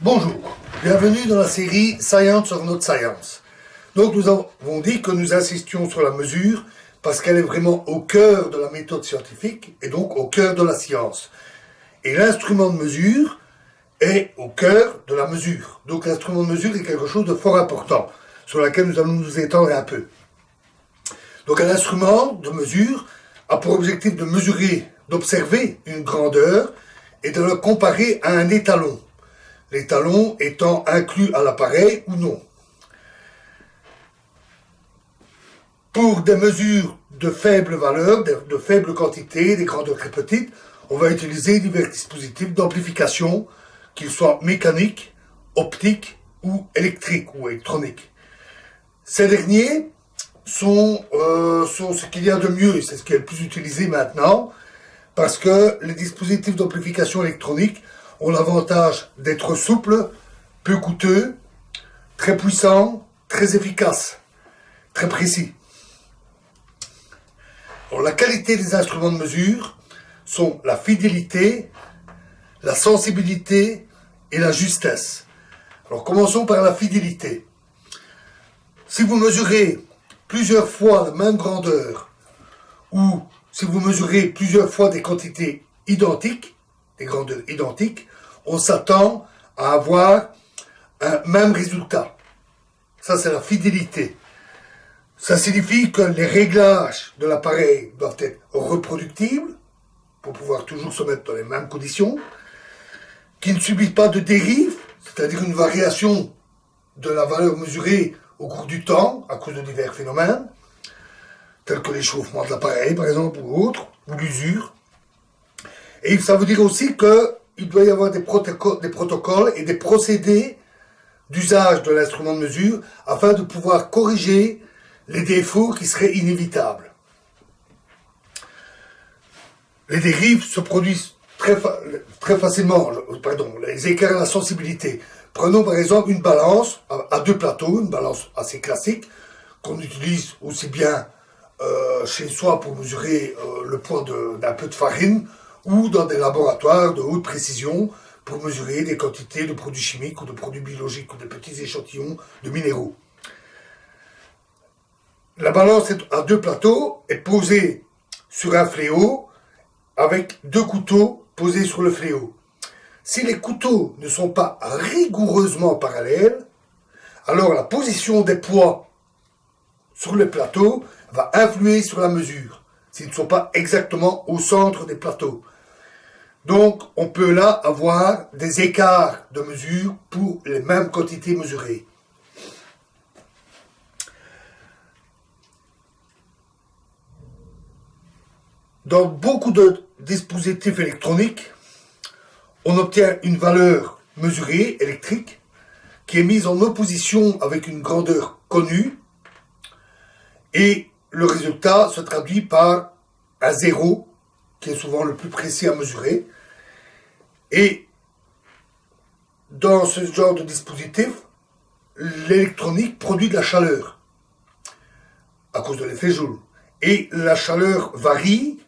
Bonjour, bienvenue dans la série Science or Not Science. Donc nous avons dit que nous insistions sur la mesure parce qu'elle est vraiment au cœur de la méthode scientifique et donc au cœur de la science. Et l'instrument de mesure est au cœur de la mesure. Donc l'instrument de mesure est quelque chose de fort important sur lequel nous allons nous étendre un peu. Donc un instrument de mesure a pour objectif de mesurer, d'observer une grandeur et de le comparer à un étalon. L'étalon étant inclus à l'appareil ou non. Pour des mesures de faible valeur, de faible quantité, des grandeurs très petites, on va utiliser divers dispositifs d'amplification, qu'ils soient mécaniques, optiques ou électriques ou électroniques. Ces derniers sont ce qu'il y a de mieux, et c'est ce qui est le plus utilisé maintenant, parce que les dispositifs d'amplification électronique ont l'avantage d'être souples, peu coûteux, très puissants, très efficaces, très précis. Alors, la qualité des instruments de mesure sont la fidélité, la sensibilité et la justesse. Alors commençons par la fidélité. Si vous mesurez plusieurs fois la même grandeur, ou si vous mesurez plusieurs fois des quantités identiques, des grandeurs identiques, on s'attend à avoir un même résultat. Ça, c'est la fidélité. Ça signifie que les réglages de l'appareil doivent être reproductibles pour pouvoir toujours se mettre dans les mêmes conditions, qui ne subissent pas de dérive, c'est-à-dire une variation de la valeur mesurée au cours du temps à cause de divers phénomènes, tels que l'échauffement de l'appareil, par exemple, ou autre, ou l'usure. Et ça veut dire aussi qu'il doit y avoir des protocoles et des procédés d'usage de l'instrument de mesure afin de pouvoir corriger les défauts qui seraient inévitables. Les dérives se produisent très facilement, les écarts à la sensibilité. Prenons par exemple une balance à deux plateaux, une balance assez classique, qu'on utilise aussi bien chez soi pour mesurer le poids d'un peu de farine, ou dans des laboratoires de haute précision pour mesurer des quantités de produits chimiques ou de produits biologiques ou de petits échantillons de minéraux. La balance à deux plateaux est posée sur un fléau avec deux couteaux posés sur le fléau. Si les couteaux ne sont pas rigoureusement parallèles, alors la position des poids sur le plateau va influer sur la mesure, s'ils ne sont pas exactement au centre des plateaux. Donc, on peut là avoir des écarts de mesure pour les mêmes quantités mesurées. Dans beaucoup de dispositifs électroniques, on obtient une valeur mesurée, électrique, qui est mise en opposition avec une grandeur connue, et le résultat se traduit par un zéro, qui est souvent le plus précis à mesurer. Et dans ce genre de dispositif, l'électronique produit de la chaleur à cause de l'effet Joule. Et la chaleur varie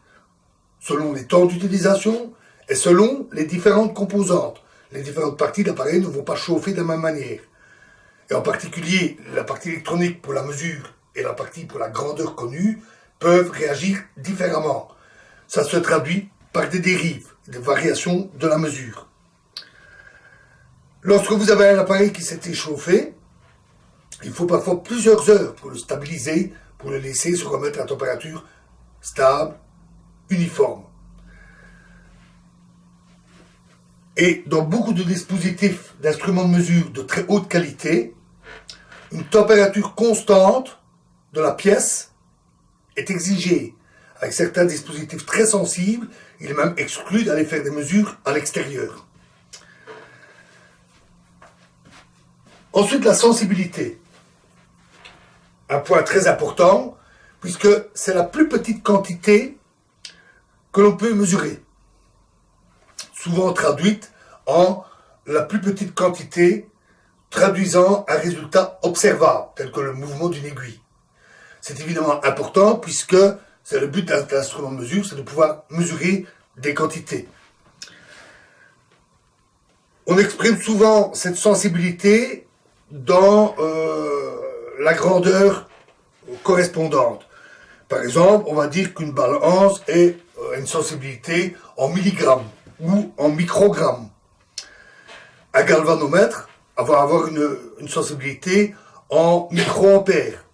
selon les temps d'utilisation et selon les différentes composantes. Les différentes parties de l'appareil ne vont pas chauffer de la même manière. Et en particulier, la partie électronique pour la mesure et la partie pour la grandeur connue peuvent réagir différemment. Ça se traduit par des dérives, des variations de la mesure. Lorsque vous avez un appareil qui s'est échauffé, il faut parfois plusieurs heures pour le stabiliser, pour le laisser se remettre à température stable, uniforme. Et dans beaucoup de dispositifs d'instruments de mesure de très haute qualité, une température constante de la pièce est exigée. Avec certains dispositifs très sensibles, il est même exclu d'aller faire des mesures à l'extérieur. Ensuite, la sensibilité. Un point très important, puisque c'est la plus petite quantité que l'on peut mesurer. Souvent traduite en la plus petite quantité traduisant un résultat observable, tel que le mouvement d'une aiguille. C'est évidemment important puisque c'est le but d'un instrument de mesure, c'est de pouvoir mesurer des quantités. On exprime souvent cette sensibilité dans la grandeur correspondante. Par exemple, on va dire qu'une balance est une sensibilité en milligrammes ou en microgrammes. Un galvanomètre va avoir une sensibilité en microampères.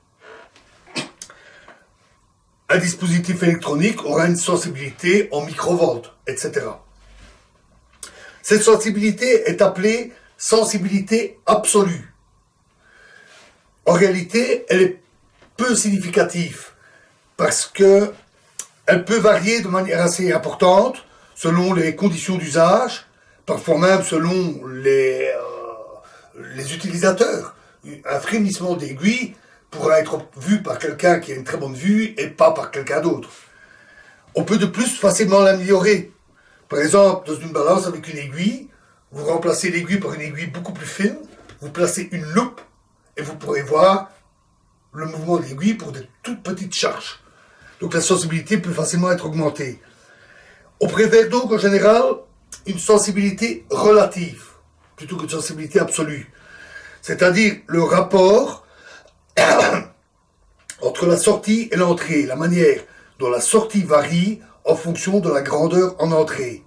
Un dispositif électronique aura une sensibilité en microvolts, etc. Cette sensibilité est appelée sensibilité absolue. En réalité, elle est peu significative parce que elle peut varier de manière assez importante selon les conditions d'usage, parfois même selon les utilisateurs. Un frémissement d'aiguille pourra être vu par quelqu'un qui a une très bonne vue et pas par quelqu'un d'autre. On peut de plus facilement l'améliorer. Par exemple, dans une balance avec une aiguille, vous remplacez l'aiguille par une aiguille beaucoup plus fine, vous placez une loupe et vous pourrez voir le mouvement de l'aiguille pour de toutes petites charges. Donc la sensibilité peut facilement être augmentée. On préfère donc en général une sensibilité relative plutôt qu'une sensibilité absolue. C'est-à-dire le rapport entre la sortie et l'entrée, la manière dont la sortie varie en fonction de la grandeur en entrée.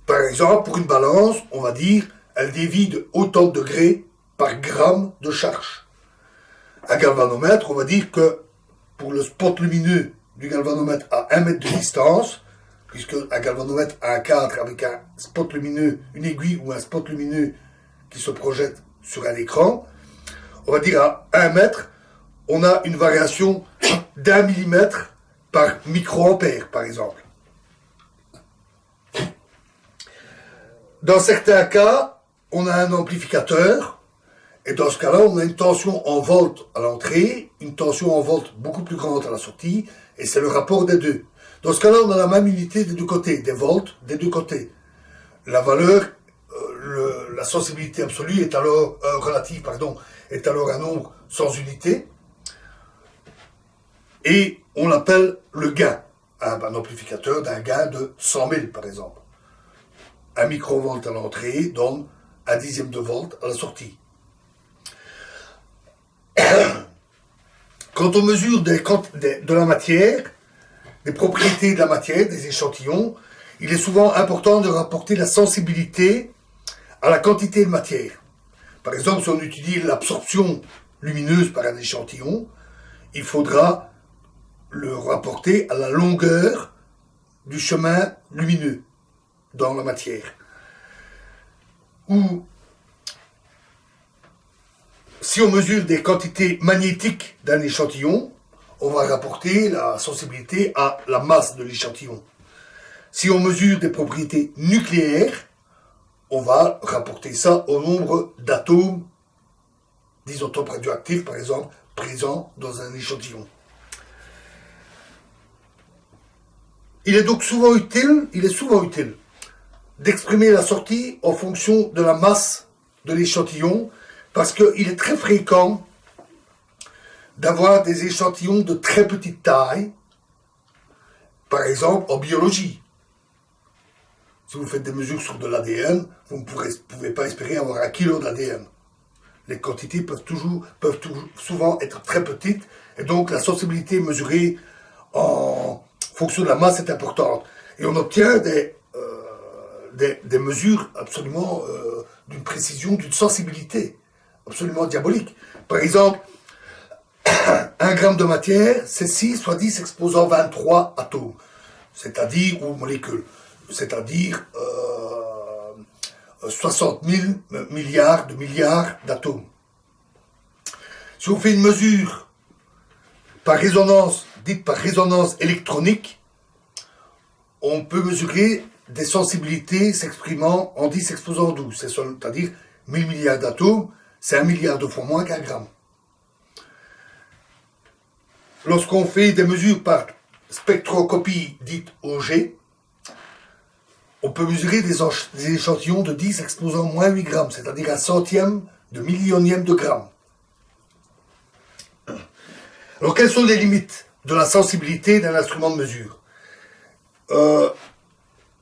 Par exemple, pour une balance, on va dire elle dévie de autant de degrés par gramme de charge. Un galvanomètre, on va dire que pour le spot lumineux du galvanomètre à 1 mètre de distance, puisque un galvanomètre a un cadre avec un spot lumineux, une aiguille ou un spot lumineux qui se projette sur un écran, on va dire à 1 mètre, on a une variation d'1 millimètre par microampère, par exemple. Dans certains cas, on a un amplificateur, et dans ce cas-là, on a une tension en volts à l'entrée, une tension en volts beaucoup plus grande à la sortie, et c'est le rapport des deux. Dans ce cas-là, on a la même unité des deux côtés, des volts des deux côtés. La valeur, la sensibilité absolue est alors, relative, est alors un nombre sans unité, et on l'appelle le gain. Un amplificateur d'un gain de 100 000, par exemple. 1 microvolt à l'entrée donne 1 dixième de volt à la sortie. Quand on mesure de la matière, des propriétés de la matière, des échantillons, il est souvent important de rapporter la sensibilité à la quantité de matière. Par exemple, si on utilise l'absorption lumineuse par un échantillon, il faudra le rapporter à la longueur du chemin lumineux dans la matière. Ou si on mesure des quantités magnétiques d'un échantillon, on va rapporter la sensibilité à la masse de l'échantillon. Si on mesure des propriétés nucléaires, on va rapporter ça au nombre d'atomes, d'isotopes radioactifs par exemple, présents dans un échantillon. Il est souvent utile d'exprimer la sortie en fonction de la masse de l'échantillon, parce qu'il est très fréquent d'avoir des échantillons de très petite taille, par exemple en biologie. Si vous faites des mesures sur de l'ADN, vous ne pouvez pas espérer avoir 1 kilo d'ADN. Les quantités peuvent souvent être très petites, et donc la sensibilité mesurée en fonction de la masse est importante. Et on obtient des mesures absolument d'une précision, d'une sensibilité absolument diabolique. Par exemple, 1 gramme de matière, c'est 6 fois 10 exposant 23 atomes, c'est-à-dire, ou molécules, c'est-à-dire 60 000 milliards d'atomes. Si on fait une mesure dite par résonance électronique, on peut mesurer des sensibilités s'exprimant en 10 exposant 12, c'est-à-dire 1000 milliards d'atomes, c'est 1 milliard de fois moins qu'1 gramme. Lorsqu'on fait des mesures par spectroscopie dite OG, on peut mesurer des échantillons de 10 exposant moins 8 grammes, c'est-à-dire 1 centième de millionième de gramme. Alors, quelles sont les limites de la sensibilité d'un instrument de mesure?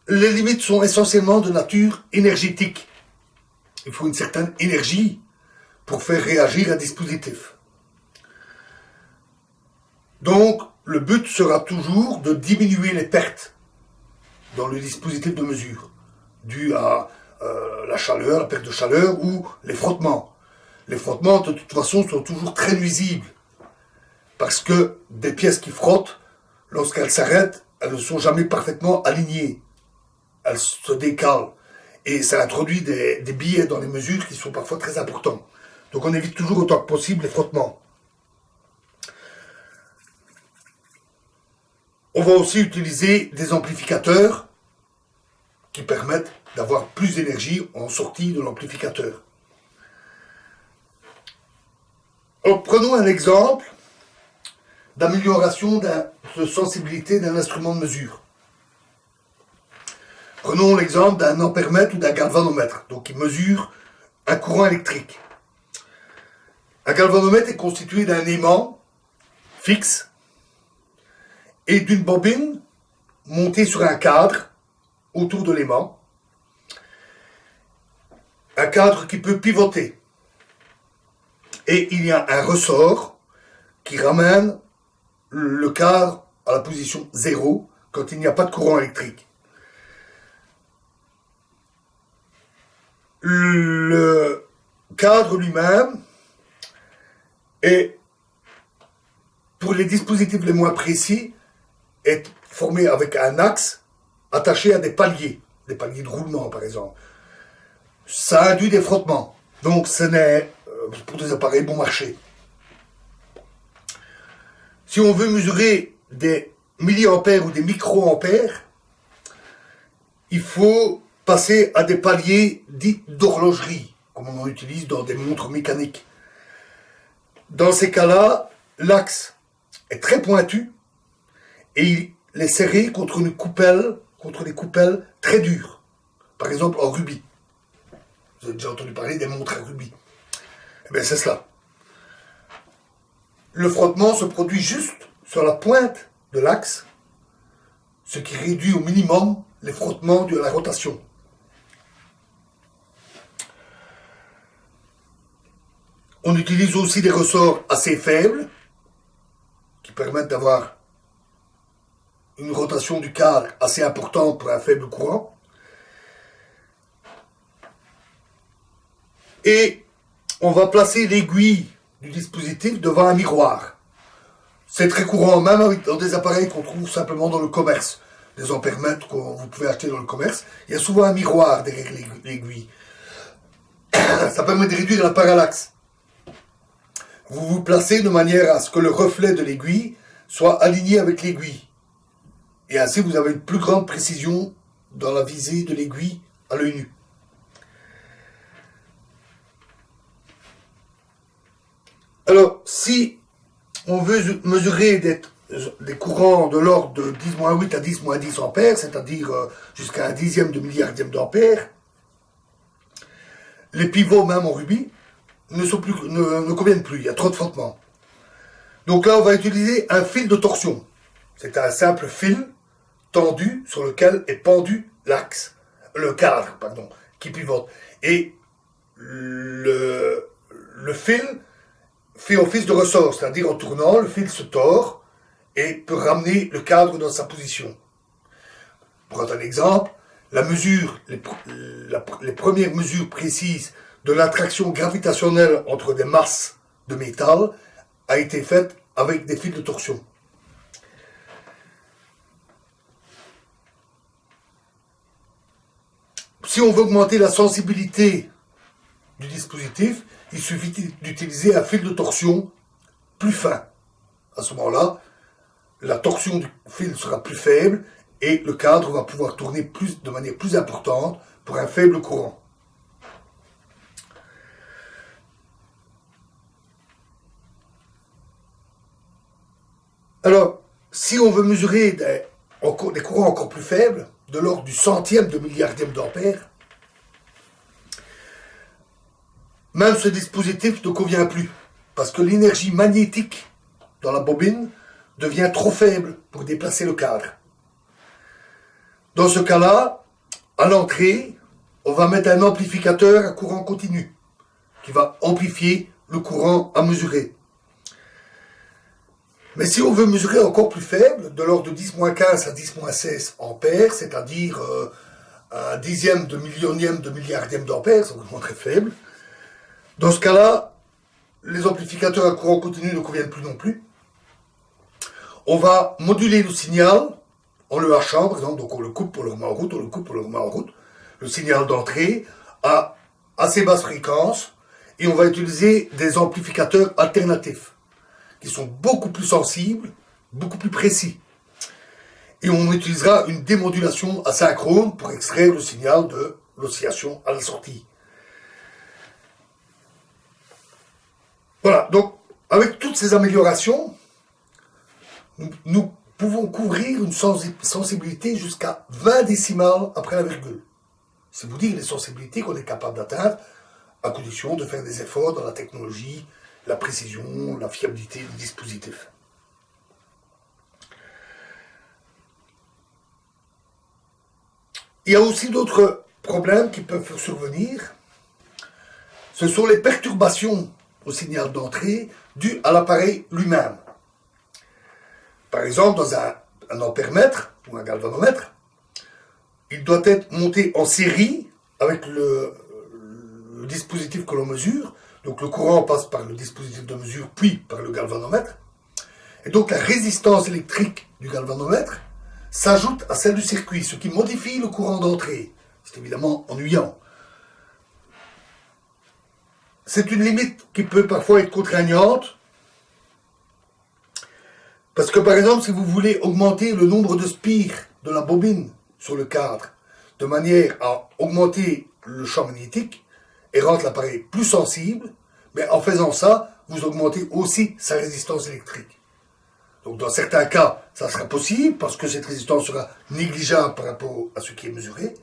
les limites sont essentiellement de nature énergétique. Il faut une certaine énergie pour faire réagir un dispositif. Donc, le but sera toujours de diminuer les pertes dans le dispositif de mesure, dû à la chaleur, la perte de chaleur ou les frottements. Les frottements, de toute façon, sont toujours très nuisibles, parce que des pièces qui frottent, lorsqu'elles s'arrêtent, elles ne sont jamais parfaitement alignées. Elles se décalent. Et ça introduit des biais dans les mesures qui sont parfois très importants. Donc on évite toujours autant que possible les frottements. On va aussi utiliser des amplificateurs qui permettent d'avoir plus d'énergie en sortie de l'amplificateur. Alors, prenons un exemple d'amélioration de sensibilité d'un instrument de mesure. Prenons l'exemple d'un ampèremètre ou d'un galvanomètre, donc qui mesure un courant électrique. Un galvanomètre est constitué d'un aimant fixe et d'une bobine montée sur un cadre autour de l'aimant. Un cadre qui peut pivoter. Et il y a un ressort qui ramène le cadre à la position 0 quand il n'y a pas de courant électrique. Le cadre lui-même est, pour les dispositifs les moins précis, est formé avec un axe attaché à des paliers de roulement par exemple. Ça induit des frottements, donc ce n'est pour des appareils bon marché. Si on veut mesurer des milliampères ou des microampères, il faut passer à des paliers dits d'horlogerie, comme on en utilise dans des montres mécaniques. Dans ces cas-là, l'axe est très pointu et il est serré contre des coupelles très dures, par exemple en rubis. Vous avez déjà entendu parler des montres à rubis. Eh bien, c'est cela. Le frottement se produit juste sur la pointe de l'axe, ce qui réduit au minimum les frottements de la rotation. On utilise aussi des ressorts assez faibles, qui permettent d'avoir une rotation du cadre assez importante pour un faible courant. Et on va placer l'aiguille du dispositif devant un miroir. C'est très courant, même dans des appareils qu'on trouve simplement dans le commerce. Des ampèremètres que vous pouvez acheter dans le commerce. Il y a souvent un miroir derrière l'aiguille. Ça permet de réduire la parallaxe. Vous vous placez de manière à ce que le reflet de l'aiguille soit aligné avec l'aiguille. Et ainsi, vous avez une plus grande précision dans la visée de l'aiguille à l'œil nu. Alors, si on veut mesurer des courants de l'ordre de 10-8 à 10-10 ampères, c'est-à-dire jusqu'à un dixième de milliardième d'ampère, les pivots, même en rubis, ne conviennent plus, il y a trop de frottements. Donc là, on va utiliser un fil de torsion. C'est un simple fil tendu sur lequel est pendu le cadre, qui pivote. Et le fil fait office de ressort, c'est-à-dire en tournant, le fil se tord et peut ramener le cadre dans sa position. Pour un exemple, les premières mesures précises de l'attraction gravitationnelle entre des masses de métal a été faite avec des fils de torsion. Si on veut augmenter la sensibilité du dispositif, il suffit d'utiliser un fil de torsion plus fin. À ce moment-là, la torsion du fil sera plus faible et le cadre va pouvoir tourner de manière plus importante pour un faible courant. Alors, si on veut mesurer des courants encore plus faibles, de l'ordre du centième de milliardième d'ampère, même ce dispositif ne convient plus, parce que l'énergie magnétique dans la bobine devient trop faible pour déplacer le cadre. Dans ce cas-là, à l'entrée, on va mettre un amplificateur à courant continu qui va amplifier le courant à mesurer. Mais si on veut mesurer encore plus faible, de l'ordre de 10-15 à 10-16 ampères, c'est-à-dire un dixième de millionième de milliardième d'ampères, c'est vraiment très faible, dans ce cas-là, les amplificateurs à courant continu ne conviennent plus non plus. On va moduler le signal en le hachant, par exemple, donc on le coupe pour le remettre en route, on le coupe pour le remettre en route, le signal d'entrée à assez basse fréquence, et on va utiliser des amplificateurs alternatifs, qui sont beaucoup plus sensibles, beaucoup plus précis. Et on utilisera une démodulation asynchrone pour extraire le signal de l'oscillation à la sortie. Voilà, donc avec toutes ces améliorations, nous pouvons couvrir une sensibilité jusqu'à 20 décimales après la virgule. C'est vous dire les sensibilités qu'on est capable d'atteindre à condition de faire des efforts dans la technologie, la précision, la fiabilité du dispositif. Il y a aussi d'autres problèmes qui peuvent survenir. Ce sont les perturbations au signal d'entrée dues à l'appareil lui-même. Par exemple, dans un ampèremètre ou un galvanomètre, il doit être monté en série avec le dispositif que l'on mesure. Donc le courant passe par le dispositif de mesure, puis par le galvanomètre. Et donc la résistance électrique du galvanomètre s'ajoute à celle du circuit, ce qui modifie le courant d'entrée. C'est évidemment ennuyant. C'est une limite qui peut parfois être contraignante, parce que par exemple, si vous voulez augmenter le nombre de spires de la bobine sur le cadre, de manière à augmenter le champ magnétique, et rendre l'appareil plus sensible, mais en faisant ça, vous augmentez aussi sa résistance électrique. Donc dans certains cas, ça sera possible, parce que cette résistance sera négligeable par rapport à ce qui est mesuré.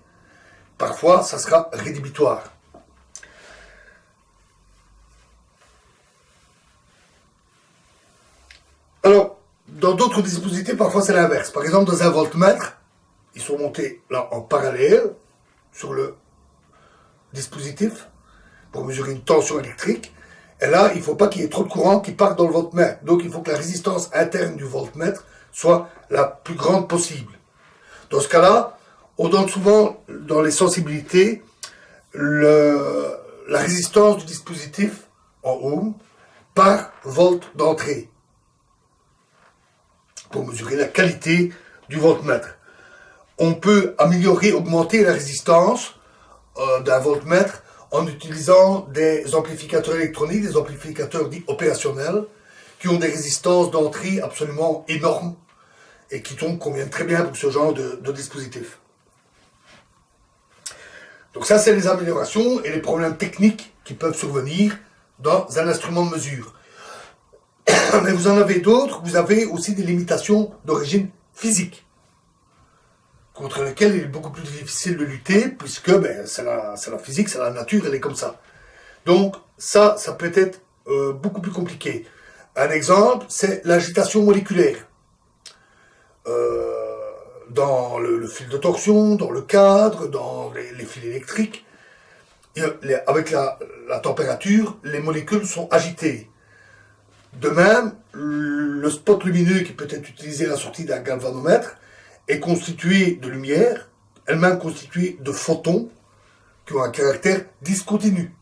Parfois, ça sera rédhibitoire. Alors, dans d'autres dispositifs, parfois c'est l'inverse. Par exemple, dans un voltmètre, ils sont montés là en parallèle sur le dispositif pour mesurer une tension électrique. Et là, il ne faut pas qu'il y ait trop de courant qui parte dans le voltmètre. Donc, il faut que la résistance interne du voltmètre soit la plus grande possible. Dans ce cas-là, on donne souvent dans les sensibilités la résistance du dispositif en ohm par volt d'entrée pour mesurer la qualité du voltmètre. On peut améliorer, augmenter la résistance d'un voltmètre en utilisant des amplificateurs électroniques, des amplificateurs dits opérationnels, qui ont des résistances d'entrée absolument énormes et qui donc conviennent très bien pour ce genre de dispositif. Donc ça, c'est les améliorations et les problèmes techniques qui peuvent survenir dans un instrument de mesure. Mais vous en avez d'autres, vous avez aussi des limitations d'origine physique, contre lesquelles il est beaucoup plus difficile de lutter, puisque c'est la physique, c'est la nature, elle est comme ça. Donc ça peut être beaucoup plus compliqué. Un exemple, c'est l'agitation moléculaire. Dans le fil de torsion, dans le cadre, dans les fils électriques, avec la température, les molécules sont agitées. De même, le spot lumineux qui peut être utilisé à la sortie d'un galvanomètre est constitué de lumière, elle-même constituée de photons qui ont un caractère discontinu.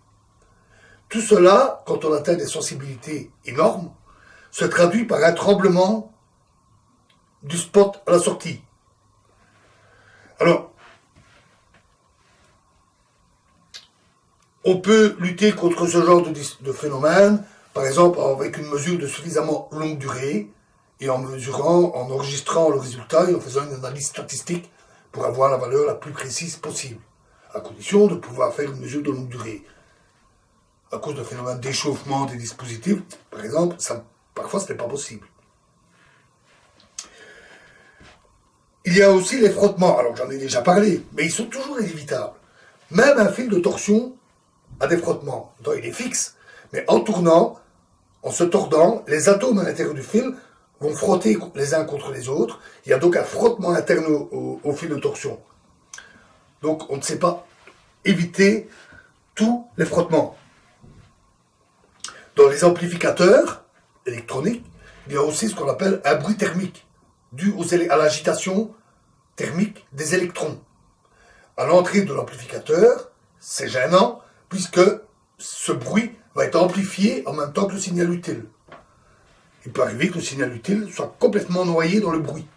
Tout cela, quand on atteint des sensibilités énormes, se traduit par un tremblement du spot à la sortie. Alors, on peut lutter contre ce genre de phénomène, par exemple avec une mesure de suffisamment longue durée, et en enregistrant le résultat et en faisant une analyse statistique pour avoir la valeur la plus précise possible, à condition de pouvoir faire une mesure de longue durée. À cause d'un phénomène d'échauffement des dispositifs, par exemple, parfois ce n'est pas possible. Il y a aussi les frottements, alors j'en ai déjà parlé, mais ils sont toujours inévitables. Même un fil de torsion a des frottements. Donc il est fixe, mais en tournant, en se tordant, les atomes à l'intérieur du fil vont frotter les uns contre les autres. Il y a donc un frottement interne au fil de torsion. Donc on ne sait pas éviter tous les frottements. Dans les amplificateurs électroniques, il y a aussi ce qu'on appelle un bruit thermique, dû à l'agitation thermique des électrons. À l'entrée de l'amplificateur, c'est gênant, puisque ce bruit va être amplifié en même temps que le signal utile. Il peut arriver que le signal utile soit complètement noyé dans le bruit.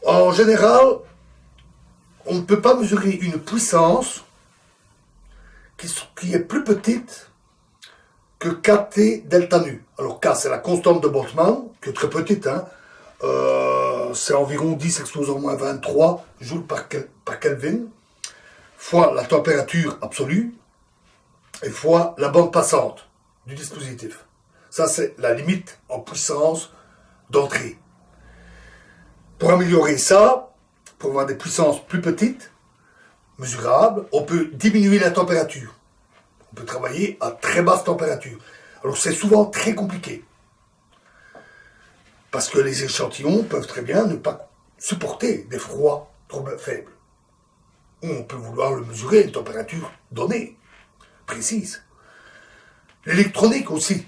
En général, on ne peut pas mesurer une puissance qui est plus petite que kT delta nu. Alors K, c'est la constante de Boltzmann, qui est très petite, hein. C'est environ 10 exposé au moins 23 joules par Kelvin, fois la température absolue, et fois la bande passante du dispositif. Ça, c'est la limite en puissance d'entrée. Pour améliorer ça, pour avoir des puissances plus petites, mesurables, on peut diminuer la température. On peut travailler à très basse température. Alors c'est souvent très compliqué. Parce que les échantillons peuvent très bien ne pas supporter des froids trop faibles. Ou on peut vouloir le mesurer à une température donnée, précise. L'électronique aussi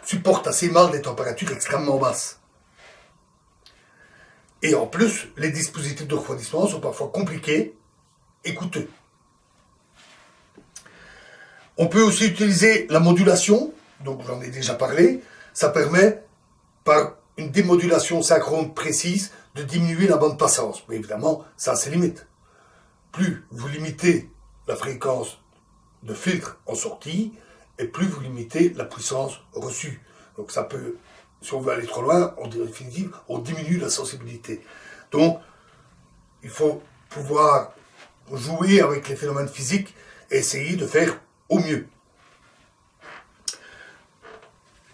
supporte assez mal des températures extrêmement basses. Et en plus, les dispositifs de refroidissement sont parfois compliqués et coûteux. On peut aussi utiliser la modulation, donc j'en ai déjà parlé. Ça permet, par une démodulation synchrone précise, de diminuer la bande passante. Mais évidemment, ça a ses limites. Plus vous limitez la fréquence de filtre en sortie, et plus vous limitez la puissance reçue. Donc ça peut, si on veut aller trop loin, en définitive, on diminue la sensibilité. Donc, il faut pouvoir jouer avec les phénomènes physiques et essayer de faire au mieux.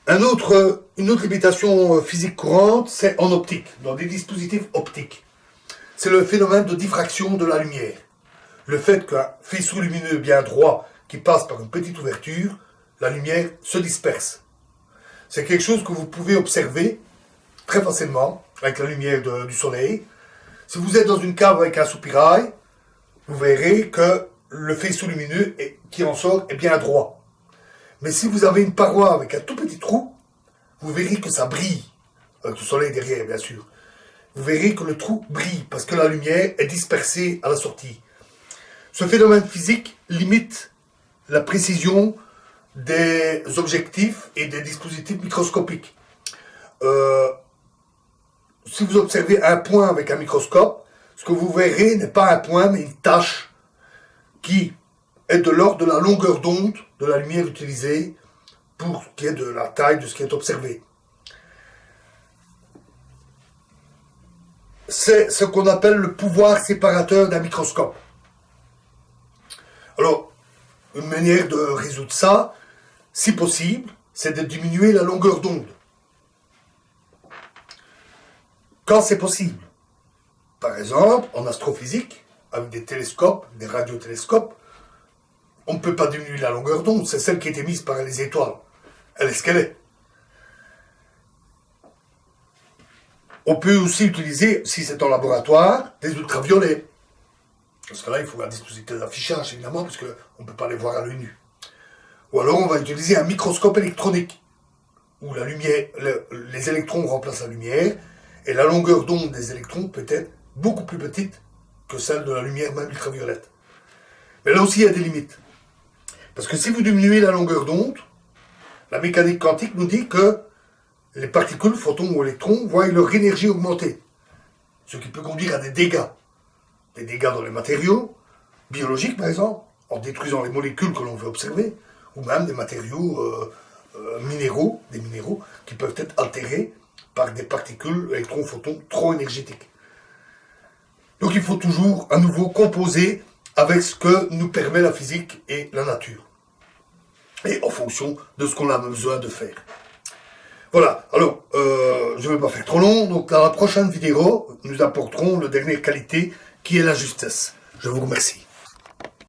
Une autre limitation physique courante, c'est en optique, dans des dispositifs optiques. C'est le phénomène de diffraction de la lumière. Le fait qu'un faisceau lumineux bien droit qui passe par une petite ouverture, la lumière se disperse. C'est quelque chose que vous pouvez observer très facilement avec la lumière du soleil. Si vous êtes dans une cave avec un soupirail, vous verrez que le faisceau lumineux qui en sort est bien droit. Mais si vous avez une paroi avec un tout petit trou, vous verrez que ça brille. Avec le soleil derrière, bien sûr. Vous verrez que le trou brille parce que la lumière est dispersée à la sortie. Ce phénomène physique limite la précision des objectifs et des dispositifs microscopiques. Si vous observez un point avec un microscope, ce que vous verrez n'est pas un point, mais une tache qui est de l'ordre de la longueur d'onde de la lumière utilisée pour ce qui est de la taille de ce qui est observé. C'est ce qu'on appelle le pouvoir séparateur d'un microscope. Alors, une manière de résoudre ça, si possible, c'est de diminuer la longueur d'onde. Quand c'est possible. Par exemple, en astrophysique, avec des télescopes, des radiotélescopes, on ne peut pas diminuer la longueur d'onde, c'est celle qui est émise par les étoiles. Elle est ce qu'elle est. On peut aussi utiliser, si c'est en laboratoire, des ultraviolets. Parce que là, il faut un dispositif d'affichage, évidemment, parce qu'on ne peut pas les voir à l'œil nu. Ou alors, on va utiliser un microscope électronique, où la lumière, les électrons remplacent la lumière, et la longueur d'onde des électrons peut être beaucoup plus petite que celle de la lumière même ultraviolette. Mais là aussi, il y a des limites. Parce que si vous diminuez la longueur d'onde, la mécanique quantique nous dit que les particules, photons ou électrons, voient leur énergie augmenter. Ce qui peut conduire à des dégâts. Des dégâts dans les matériaux, biologiques par exemple, en détruisant les molécules que l'on veut observer, ou même des matériaux minéraux, des minéraux qui peuvent être altérés par des particules, électrons, photons trop énergétiques. Donc il faut toujours à nouveau composer avec ce que nous permet la physique et la nature. Et en fonction de ce qu'on a besoin de faire. Voilà, alors, je ne vais pas faire trop long, donc dans la prochaine vidéo, nous apporterons la dernière qualité qui est la justesse. Je vous remercie.